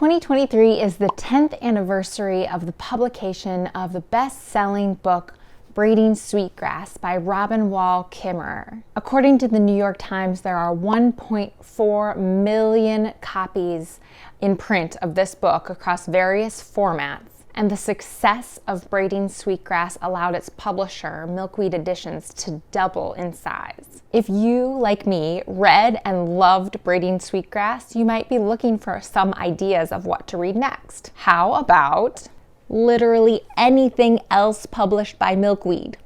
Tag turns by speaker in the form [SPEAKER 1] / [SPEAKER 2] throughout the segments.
[SPEAKER 1] 2023 is the 10th anniversary of the publication of the best-selling book Braiding Sweetgrass by Robin Wall Kimmerer. According to the New York Times, there are 1.4 million copies in print of this book across various formats, and the success of Braiding Sweetgrass allowed its publisher, Milkweed Editions, to double in size. If you, like me, read and loved Braiding Sweetgrass, you might be looking for some ideas of what to read next. How about literally anything else published by Milkweed?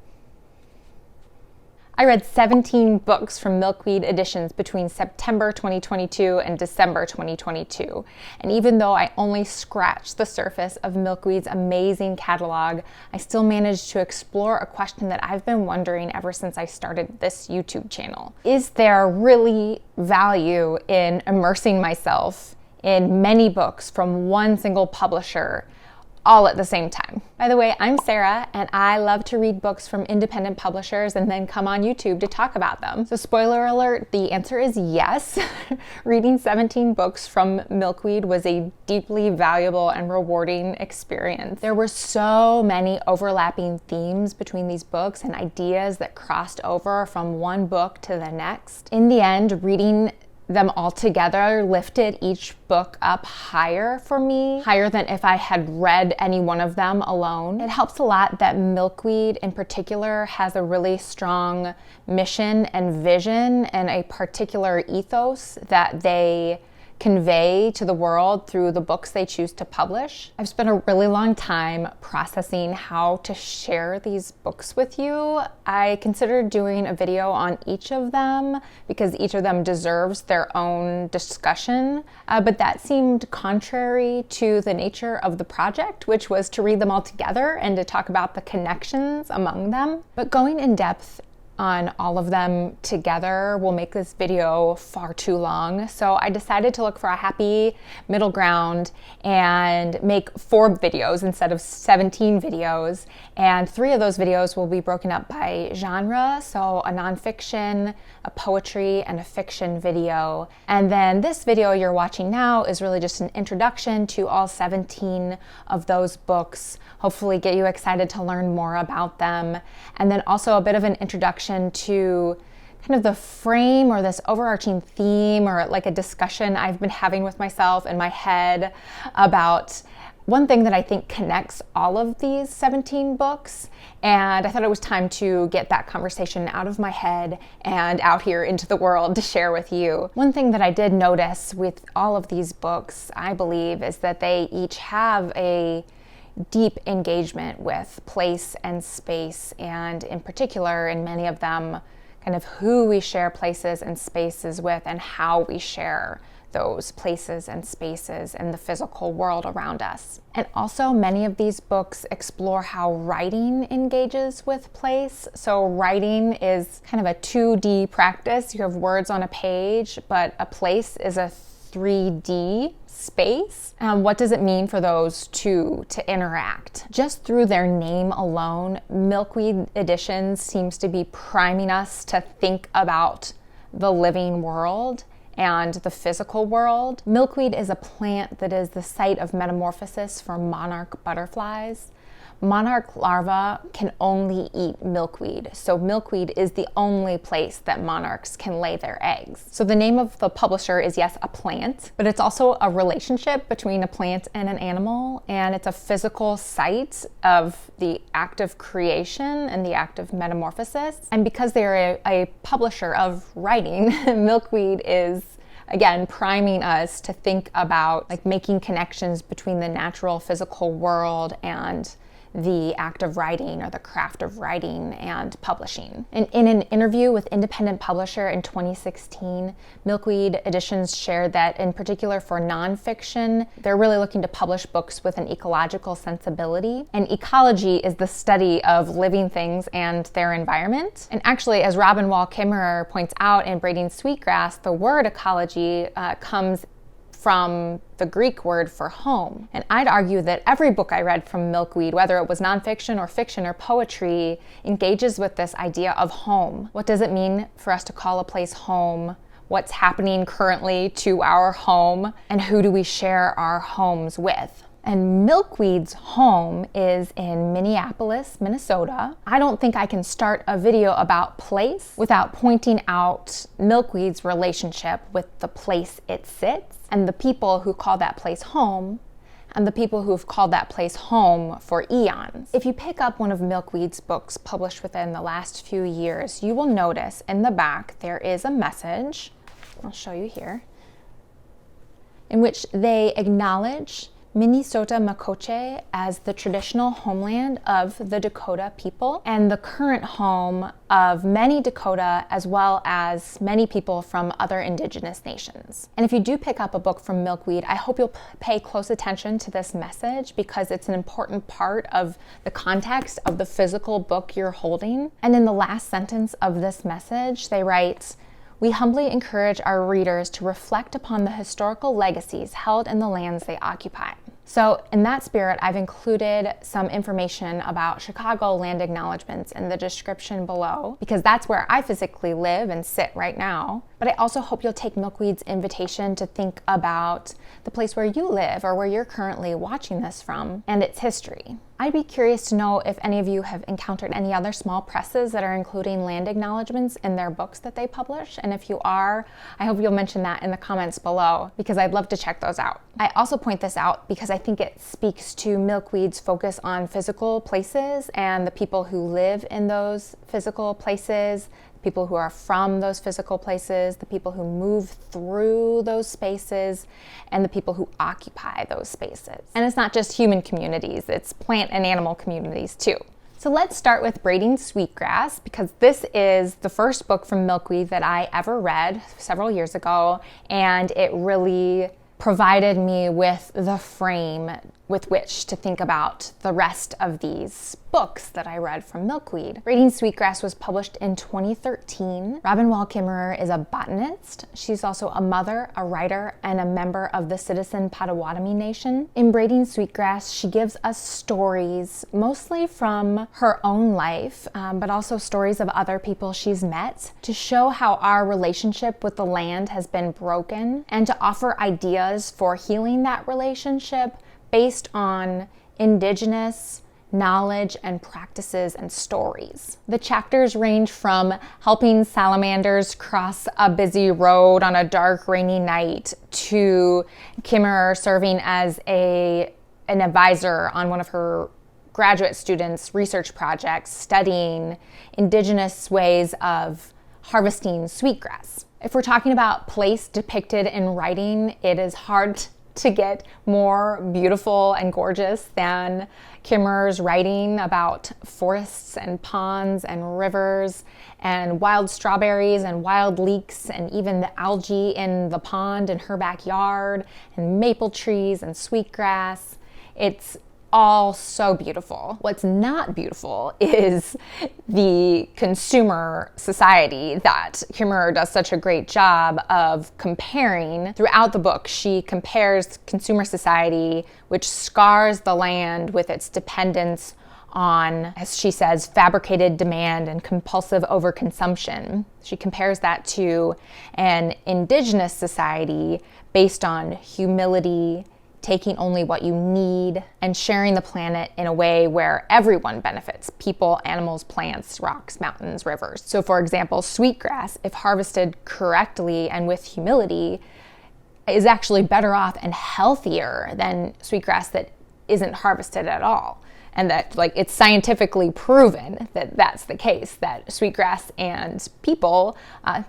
[SPEAKER 1] I read 17 books from Milkweed Editions between September 2022 and December 2022. And even though I only scratched the surface of Milkweed's amazing catalog, I still managed to explore a question that I've been wondering ever since I started this YouTube channel. Is there really value in immersing myself in many books from one single publisher all at the same time? By the way, I'm Sarah, and I love to read books from independent publishers and then come on YouTube to talk about them. So spoiler alert, the answer is yes. Reading 17 books from Milkweed was a deeply valuable and rewarding experience. There were so many overlapping themes between these books and ideas that crossed over from one book to the next. In the end, reading them all together lifted each book up higher for me, higher than if I had read any one of them alone. It helps a lot that Milkweed in particular has a really strong mission and vision and a particular ethos that they convey to the world through the books they choose to publish. I've spent a really long time processing how to share these books with you. I considered doing a video on each of them because each of them deserves their own discussion, but that seemed contrary to the nature of the project, which was to read them all together and to talk about the connections among them. But going in depth on all of them together will make this video far too long. So I decided to look for a happy middle ground and make 4 videos instead of 17 videos. And 3 of those videos will be broken up by genre, so a nonfiction, a poetry, and a fiction video. And then this video you're watching now is really just an introduction to all 17 of those books, hopefully get you excited to learn more about them. And then also a bit of an introduction to kind of the frame or this overarching theme or like a discussion I've been having with myself in my head about one thing that I think connects all of these 17 books. And I thought it was time to get that conversation out of my head and out here into the world to share with you. One thing that I did notice with all of these books, I believe, is that they each have a deep engagement with place and space, and in particular, in many of them, kind of who we share places and spaces with and how we share those places and spaces in the physical world around us. And also, many of these books explore how writing engages with place. So writing is kind of a 2D practice. You have words on a page, but a place is a 3D space. What does it mean for those two to interact? Just through their name alone, Milkweed Editions seems to be priming us to think about the living world and the physical world. Milkweed is a plant that is the site of metamorphosis for monarch butterflies. Monarch larvae can only eat milkweed, so milkweed is the only place that monarchs can lay their eggs. So the name of the publisher is, yes, a plant, but it's also a relationship between a plant and an animal, and it's a physical site of the act of creation and the act of metamorphosis. And because they're a publisher of writing, Milkweed is again priming us to think about like making connections between the natural physical world and the act of writing or the craft of writing and publishing. In an interview with independent publisher in 2016, Milkweed Editions shared that in particular for nonfiction, they're really looking to publish books with an ecological sensibility. And ecology is the study of living things and their environment. And actually, as Robin Wall Kimmerer points out in Braiding Sweetgrass, the word ecology comes from the Greek word for home. And I'd argue that every book I read from Milkweed, whether it was nonfiction or fiction or poetry, engages with this idea of home. What does it mean for us to call a place home? what's happening currently to our home, and who do we share our homes with. And Milkweed's home is in Minneapolis, Minnesota. I don't think I can start a video about place without pointing out Milkweed's relationship with the place it sits and the people who call that place home, and the people who've called that place home for eons. If you pick up one of Milkweed's books published within the last few years, you will notice in the back there is a message, I'll show you here, in which they acknowledge Minnesota Makoche as the traditional homeland of the Dakota people and the current home of many Dakota as well as many people from other indigenous nations. And if you do pick up a book from Milkweed, I hope you'll pay close attention to this message because it's an important part of the context of the physical book you're holding. And in the last sentence of this message, they write, "We humbly encourage our readers to reflect upon the historical legacies held in the lands they occupy." So in that spirit, I've included some information about Chicagoland acknowledgments in the description below, because that's where I physically live and sit right now. But I also hope you'll take Milkweed's invitation to think about the place where you live or where you're currently watching this from and its history. I'd be curious to know if any of you have encountered any other small presses that are including land acknowledgments in their books that they publish. And if you are, I hope you'll mention that in the comments below because I'd love to check those out. I also point this out because I think it speaks to Milkweed's focus on physical places and the people who live in those physical places, people who are from those physical places, the people who move through those spaces, and the people who occupy those spaces. And it's not just human communities, it's plant and animal communities too. So let's start with Braiding Sweetgrass because this is the first book from Milkweed that I ever read several years ago, and it really provided me with the frame with which to think about the rest of these books that I read from Milkweed. Braiding Sweetgrass was published in 2013. Robin Wall Kimmerer is a botanist. She's also a mother, a writer, and a member of the citizen Potawatomi Nation. In Braiding Sweetgrass, she gives us stories, mostly from her own life, but also stories of other people she's met, to show how our relationship with the land has been broken and to offer ideas for healing that relationship based on indigenous knowledge and practices and stories. The chapters range from helping salamanders cross a busy road on a dark, rainy night to Kimmerer serving as an advisor on one of her graduate students' research projects studying indigenous ways of harvesting sweetgrass. If we're talking about place depicted in writing, it is hard to get more beautiful and gorgeous than Kimmerer's writing about forests and ponds and rivers and wild strawberries and wild leeks and even the algae in the pond in her backyard and maple trees and sweetgrass. It's all so beautiful. What's not beautiful is the consumer society that Kimmerer does such a great job of comparing. Throughout the book, she compares consumer society, which scars the land with its dependence on, as she says, fabricated demand and compulsive overconsumption. She compares that to an indigenous society based on humility, taking only what you need, and sharing the planet in a way where everyone benefits: people, animals, plants, rocks, mountains, rivers. So for example, sweetgrass, if harvested correctly and with humility, is actually better off and healthier than sweetgrass that isn't harvested at all. And that, like, it's scientifically proven that that's the case, that sweetgrass and people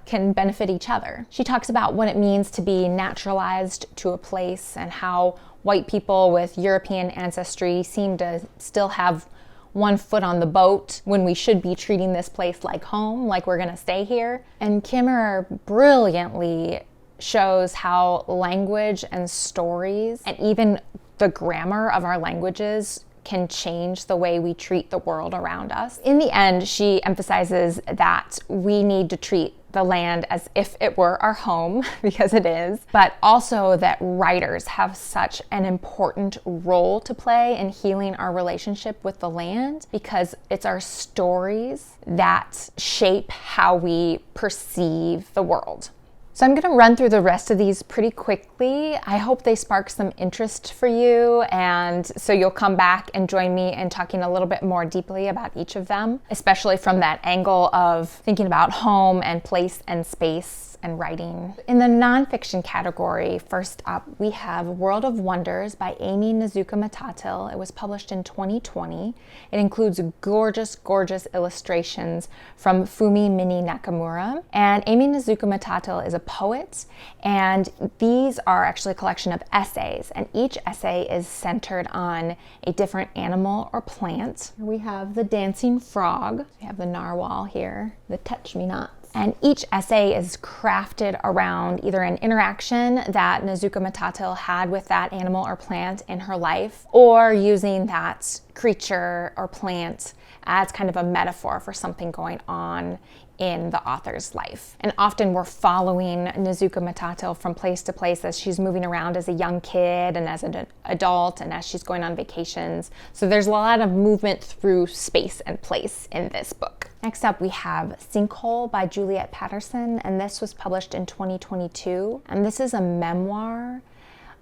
[SPEAKER 1] can benefit each other. She talks about what it means to be naturalized to a place and how white people with European ancestry seem to still have one foot on the boat when we should be treating this place like home, like we're gonna stay here. And Kimmerer brilliantly shows how language and stories and even the grammar of our languages can change the way we treat the world around us. In the end, she emphasizes that we need to treat the land as if it were our home, because it is, but also that writers have such an important role to play in healing our relationship with the land, because it's our stories that shape how we perceive the world. So I'm going to run through the rest of these pretty quickly. I hope they spark some interest for you, and so you'll come back and join me in talking a little bit more deeply about each of them, especially from that angle of thinking about home and place and space and writing. In the nonfiction category, first up, we have World of Wonders by Amy Nezuka-Matatil. It was published in 2020. It includes gorgeous, gorgeous illustrations from Fumi Mini Nakamura. And Amy Nezuka-Matatil is a poet, and these are actually a collection of essays, and each essay is centered on a different animal or plant. We have the dancing frog, we have the narwhal here, the touch-me-nots. And each essay is crafted around either an interaction that Nezuka-Matatil had with that animal or plant in her life, or using that creature or plant as kind of a metaphor for something going on in the author's life. And often we're following Nezuka-Matatil from place to place as she's moving around as a young kid and as an adult and as she's going on vacations. So there's a lot of movement through space and place in this book. Next up, we have Sinkhole by Juliet Patterson, and this was published in 2022. And this is a memoir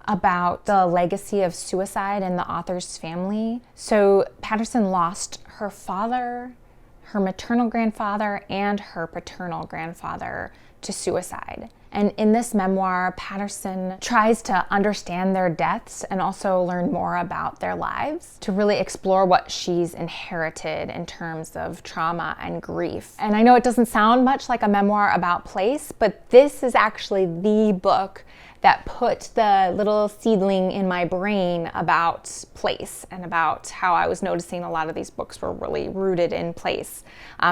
[SPEAKER 1] about the legacy of suicide in the author's family. So Patterson lost her father, her maternal grandfather, and her paternal grandfather to suicide. And in this memoir, Patterson tries to understand their deaths and also learn more about their lives to really explore what she's inherited in terms of trauma and grief. And I know it doesn't sound much like a memoir about place, but this is actually the book that put the little seedling in my brain about place and about how I was noticing a lot of these books were really rooted in place,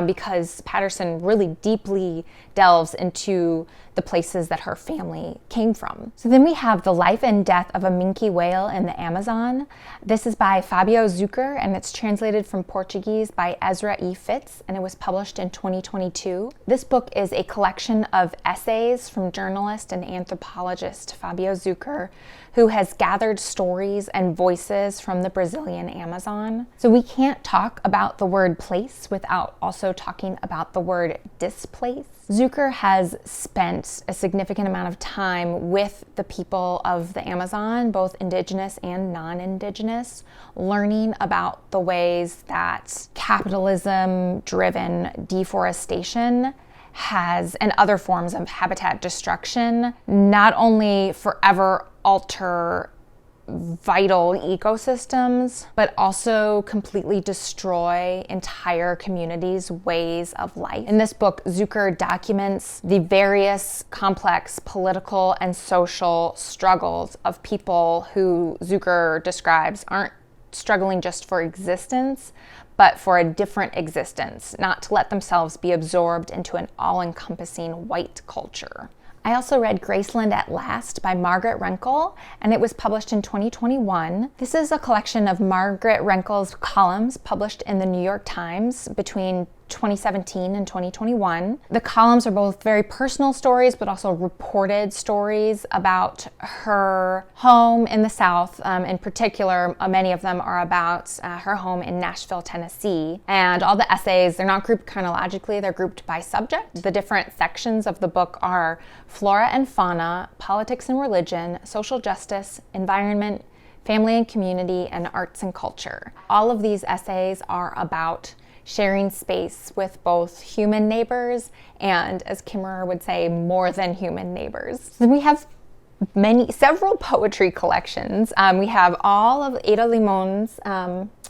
[SPEAKER 1] because Patterson really deeply delves into the places that her family came from. So then we have The Life and Death of a Minke Whale in the Amazon. This is by Fabio Zucker, and it's translated from Portuguese by Ezra E. Fitz, and it was published in 2022. This book is a collection of essays from journalist and anthropologist Fabio Zucker, who has gathered stories and voices from the Brazilian Amazon. So we can't talk about the word place without also talking about the word displace. Zucker has spent a significant amount of time with the people of the Amazon, both indigenous and non-indigenous, learning about the ways that capitalism-driven deforestation has, and other forms of habitat destruction, not only forever alter vital ecosystems, but also completely destroy entire communities' ways of life. In this book, Zucker documents the various complex political and social struggles of people who Zucker describes aren't struggling just for existence, but for a different existence, not to let themselves be absorbed into an all-encompassing white culture. I also read Graceland at Last by Margaret Renkel, and it was published in 2021. This is a collection of Margaret Renkel's columns published in the New York Times between 2017 and 2021. The columns are both very personal stories, but also reported stories about her home in the South. In particular, many of them are about her home in Nashville, Tennessee. And all the essays, they're not grouped chronologically, they're grouped by subject. The different sections of the book are flora and fauna, politics and religion, social justice, environment, family and community, and arts and culture. All of these essays are about sharing space with both human neighbors and, as Kimmerer would say, more than human neighbors. Then we have several poetry collections. We have all of Ada Limon's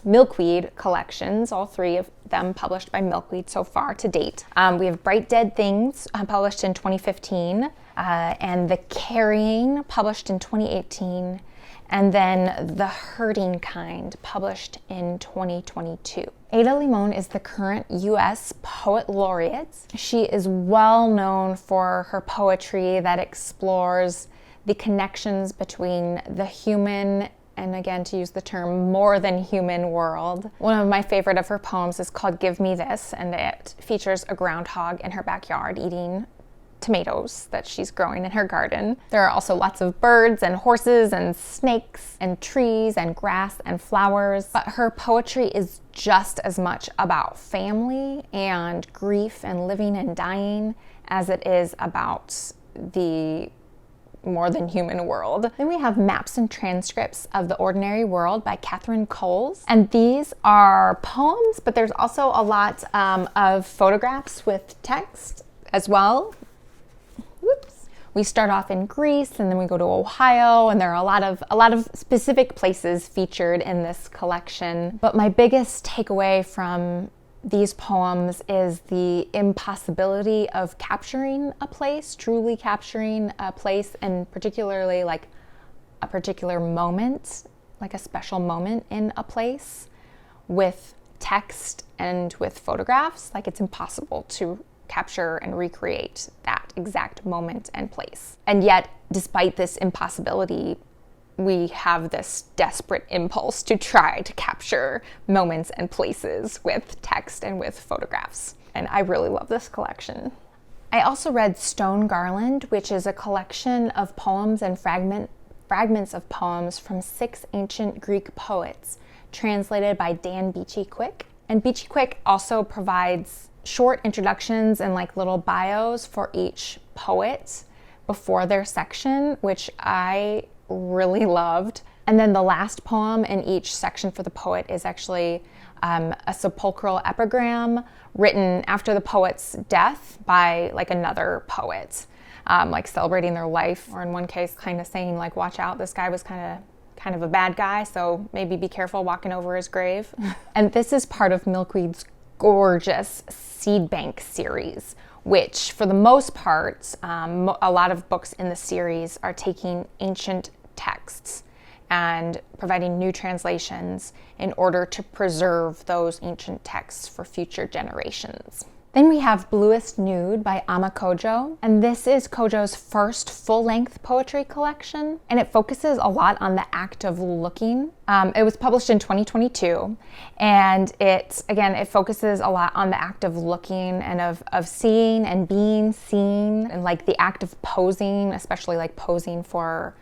[SPEAKER 1] Milkweed collections, all three of them published by Milkweed so far to date. We have Bright Dead Things, published in 2015, and The Carrying, published in 2018, and then The Hurting Kind, published in 2022. Ada Limon is the current U.S. Poet Laureate. She is well known for her poetry that explores the connections between the human and, again, to use the term, more than human world. One of my favorite of her poems is called Give Me This, and it features a groundhog in her backyard eating tomatoes that she's growing in her garden. There are also lots of birds and horses and snakes and trees and grass and flowers, but her poetry is just as much about family and grief and living and dying as it is about the more than human world. Then we have Maps and Transcripts of the Ordinary World by Catherine Coles. And these are poems, but there's also a lot of photographs with text as well. Whoops. We start off in Greece and then we go to Ohio, and there are a lot of specific places featured in this collection. But my biggest takeaway from these poems is the impossibility of capturing a place, truly capturing a place, and particularly like a particular moment, like a special moment in a place, with text and with photographs. Like, it's impossible to capture and recreate that exact moment and place. And yet, despite this impossibility, we have this desperate impulse to try to capture moments and places with text and with photographs. And I really love this collection. I also read Stone Garland, which is a collection of poems and fragments of poems from 6 ancient Greek poets, translated by Dan Beachy-Quick. And Beachy-Quick also provides short introductions and like little bios for each poet before their section, which I really loved. And then the last poem in each section for the poet is actually a sepulchral epigram written after the poet's death by like another poet, like celebrating their life, or in one case kind of saying like, watch out, this guy was kind of a bad guy, so maybe be careful walking over his grave. And this is part of Milkweed's gorgeous seed bank series, which for the most part, a lot of books in the series are taking ancient texts and providing new translations in order to preserve those ancient texts for future generations. Then we have Bluest Nude by Ama Kojo, and this is Kojo's first full-length poetry collection, and it focuses a lot on the act of looking. It was published in 2022, and it focuses a lot on the act of looking and of seeing and being seen, and like the act of posing, especially like posing for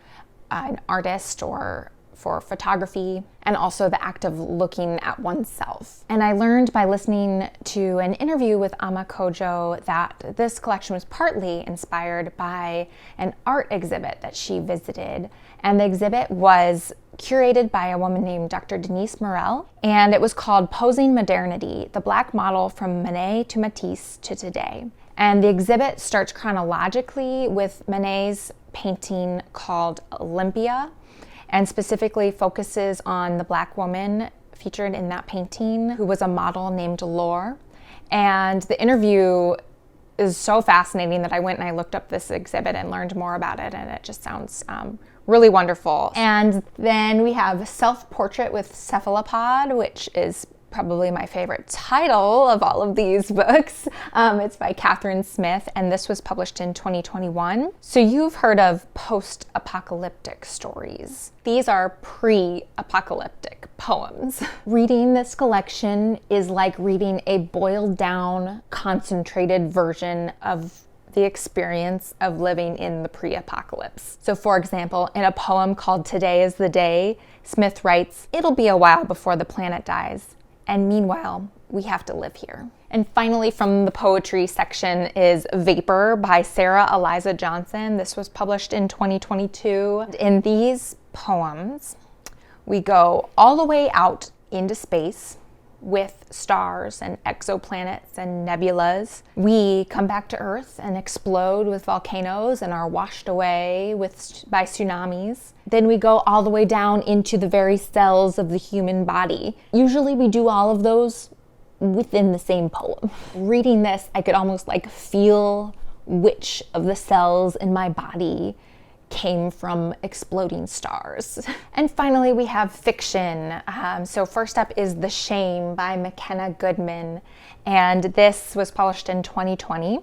[SPEAKER 1] an artist or for photography, and also the act of looking at oneself. And I learned by listening to an interview with Ama Kojo that this collection was partly inspired by an art exhibit that she visited. And the exhibit was curated by a woman named Dr. Denise Morel, and it was called Posing Modernity, the Black Model from Manet to Matisse to Today. And the exhibit starts chronologically with Manet's painting called Olympia, and specifically focuses on the Black woman featured in that painting, who was a model named Laure. And the interview is so fascinating that I went and I looked up this exhibit and learned more about it, and it just sounds really wonderful. And then we have Self-Portrait with Cephalopod, which is probably my favorite title of all of these books. It's by Catherine Smith, and this was published in 2021. So you've heard of post-apocalyptic stories. These are pre-apocalyptic poems. Reading this collection is like reading a boiled down, concentrated version of the experience of living in the pre-apocalypse. So for example, in a poem called Today is the Day, Smith writes, "It'll be a while before the planet dies. And meanwhile, we have to live here." And finally, from the poetry section is Vapor by Sarah Eliza Johnson. This was published in 2022. In these poems, we go all the way out into space with stars and exoplanets and nebulas. We come back to Earth and explode with volcanoes and are washed away by tsunamis. Then we go all the way down into the very cells of the human body. Usually we do all of those within the same poem. Reading this, I could almost like feel which of the cells in my body came from exploding stars. And finally, we have fiction. So first up is The Shame by McKenna Goodman. And this was published in 2020.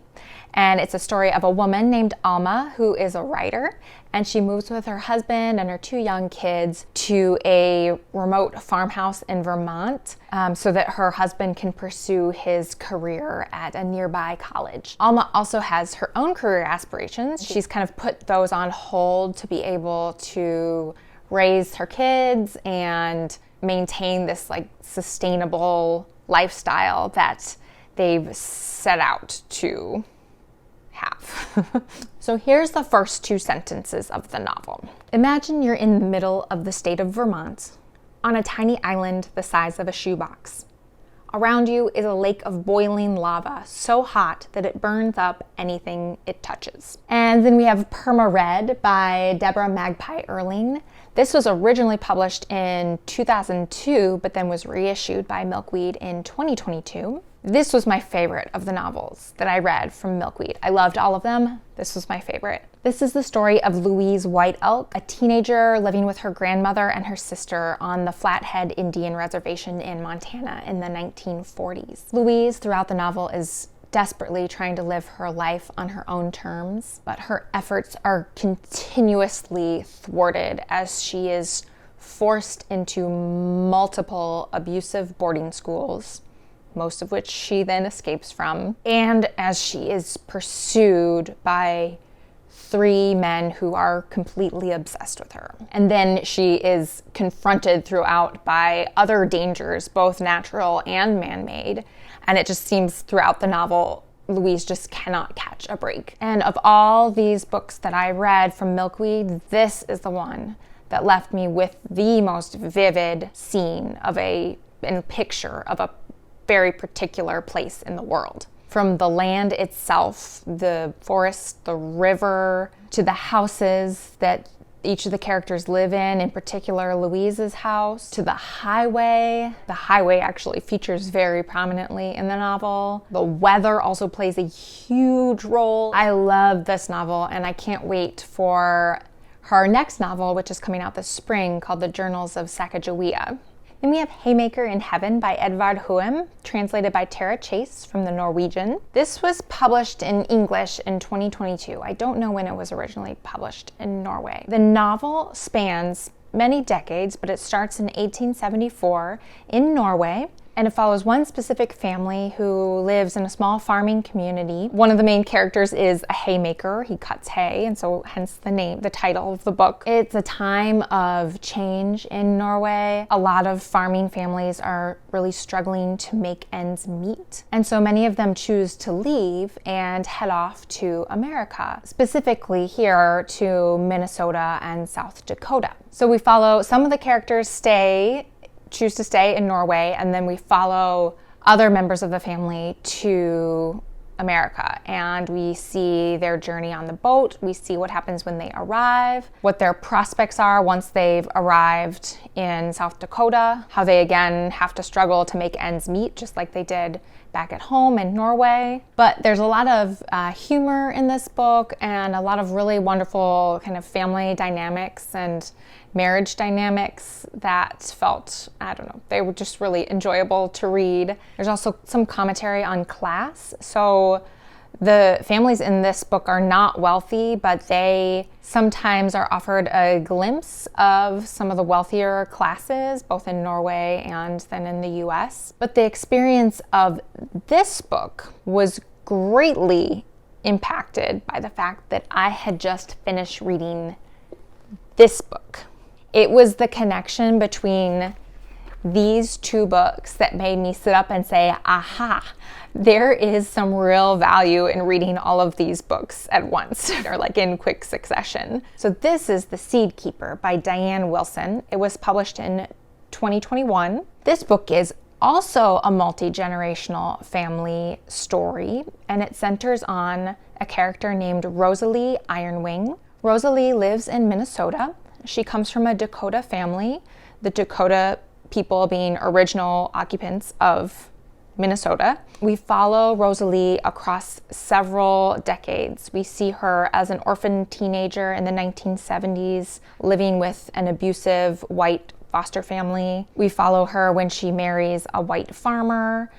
[SPEAKER 1] And it's a story of a woman named Alma who is a writer, and she moves with her husband and her 2 young kids to a remote farmhouse in Vermont so that her husband can pursue his career at a nearby college. Alma also has her own career aspirations. She's kind of put those on hold to be able to raise her kids and maintain this like sustainable lifestyle that they've set out to have. So here's the first 2 sentences of the novel. Imagine you're in the middle of the state of Vermont, on a tiny island the size of a shoebox. Around you is a lake of boiling lava, so hot that it burns up anything it touches. And then we have Perma Red by Deborah Magpie Erling. This was originally published in 2002, but then was reissued by Milkweed in 2022. This was my favorite of the novels that I read from Milkweed. I loved all of them. This was my favorite. This is the story of Louise White Elk, a teenager living with her grandmother and her sister on the Flathead Indian Reservation in Montana in the 1940s. Louise, throughout the novel, is desperately trying to live her life on her own terms, but her efforts are continuously thwarted as she is forced into multiple abusive boarding schools, most of which she then escapes from, and as she is pursued by 3 men who are completely obsessed with her. And then she is confronted throughout by other dangers, both natural and man-made, and it just seems throughout the novel Louise just cannot catch a break. And of all these books that I read from Milkweed, this is the one that left me with the most vivid scene of and picture of a very particular place in the world. From the land itself, the forest, the river, to the houses that each of the characters live in particular Louise's house, to the highway. The highway actually features very prominently in the novel. The weather also plays a huge role. I love this novel, and I can't wait for her next novel, which is coming out this spring, called The Journals of Sacagawea. Then we have Haymaker in Heaven by Edvard Huem, translated by Tara Chase from the Norwegian. This was published in English in 2022. I don't know when it was originally published in Norway. The novel spans many decades, but it starts in 1874 in Norway, and it follows one specific family who lives in a small farming community. One of the main characters is a haymaker. He cuts hay, and so hence the title of the book. It's a time of change in Norway. A lot of farming families are really struggling to make ends meet, and so many of them choose to leave and head off to America, specifically here to Minnesota and South Dakota. So we follow some of the characters choose to stay in Norway, and then we follow other members of the family to America, and we see their journey on the boat. We see what happens when they arrive, what their prospects are once they've arrived in South Dakota, how they again have to struggle to make ends meet just like they did back at home in Norway. But there's a lot of humor in this book and a lot of really wonderful kind of family dynamics and marriage dynamics that felt, they were just really enjoyable to read. There's also some commentary on class. So the families in this book are not wealthy, but they sometimes are offered a glimpse of some of the wealthier classes, both in Norway and then in the US. But the experience of this book was greatly impacted by the fact that I had just finished reading this book. It was the connection between these 2 books that made me sit up and say, aha, there is some real value in reading all of these books at once, or like in quick succession. So this is The Seed Keeper by Diane Wilson. It was published in 2021. This book is also a multi-generational family story, and it centers on a character named Rosalie Ironwing. Rosalie lives in Minnesota. She comes from a Dakota family, the Dakota people being original occupants of Minnesota. We follow Rosalie across several decades. We see her as an orphan teenager in the 1970s, living with an abusive white foster family. We follow her when she marries a white farmer.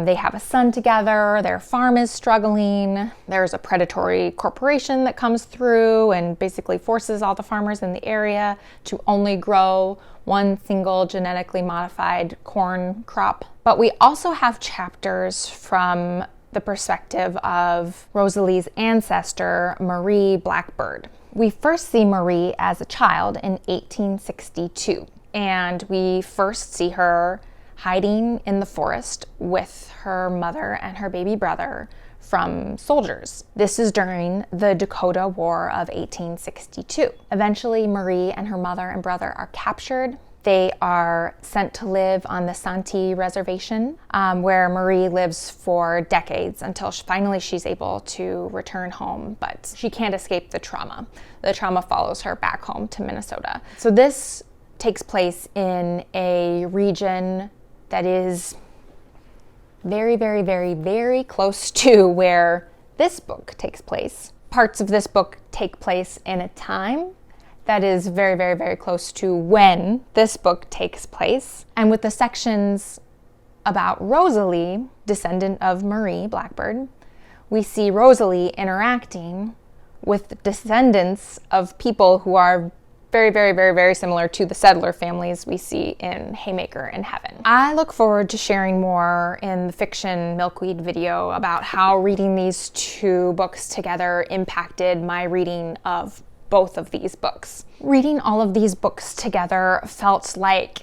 [SPEAKER 1] They have a son together. Their farm is struggling. There's a predatory corporation that comes through and basically forces all the farmers in the area to only grow one single genetically modified corn crop. But we also have chapters from the perspective of Rosalie's ancestor, Marie Blackbird. We first see Marie as a child in 1862, and we first see her hiding in the forest with her mother and her baby brother from soldiers. This is during the Dakota War of 1862. Eventually, Marie and her mother and brother are captured. They are sent to live on the Santee Reservation, where Marie lives for decades until finally she's able to return home, but she can't escape the trauma. The trauma follows her back home to Minnesota. So this takes place in a region that is very, very, very, very close to where this book takes place. Parts of this book take place in a time that is very, very, very close to when this book takes place. And with the sections about Rosalie, descendant of Marie Blackbird, we see Rosalie interacting with descendants of people who are very, very, very, very similar to the settler families we see in Haymaker and Heaven. I look forward to sharing more in the fiction Milkweed video about how reading these two books together impacted my reading of both of these books. Reading all of these books together felt like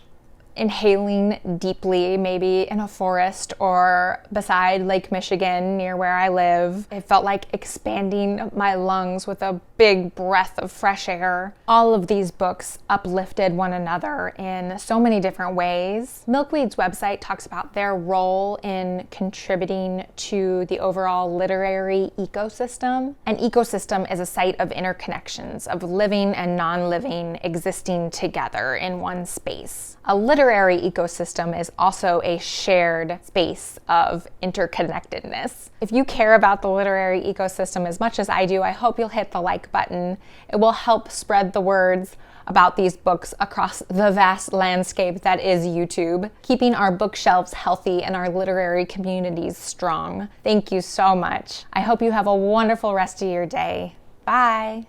[SPEAKER 1] inhaling deeply, maybe in a forest or beside Lake Michigan near where I live. It felt like expanding my lungs with a big breath of fresh air. All of these books uplifted one another in so many different ways. Milkweed's website talks about their role in contributing to the overall literary ecosystem. An ecosystem is a site of interconnections, of living and non-living existing together in one space. A literary ecosystem is also a shared space of interconnectedness. If you care about the literary ecosystem as much as I do, I hope you'll hit the like button. It will help spread the words about these books across the vast landscape that is YouTube, keeping our bookshelves healthy and our literary communities strong. Thank you so much. I hope you have a wonderful rest of your day. Bye.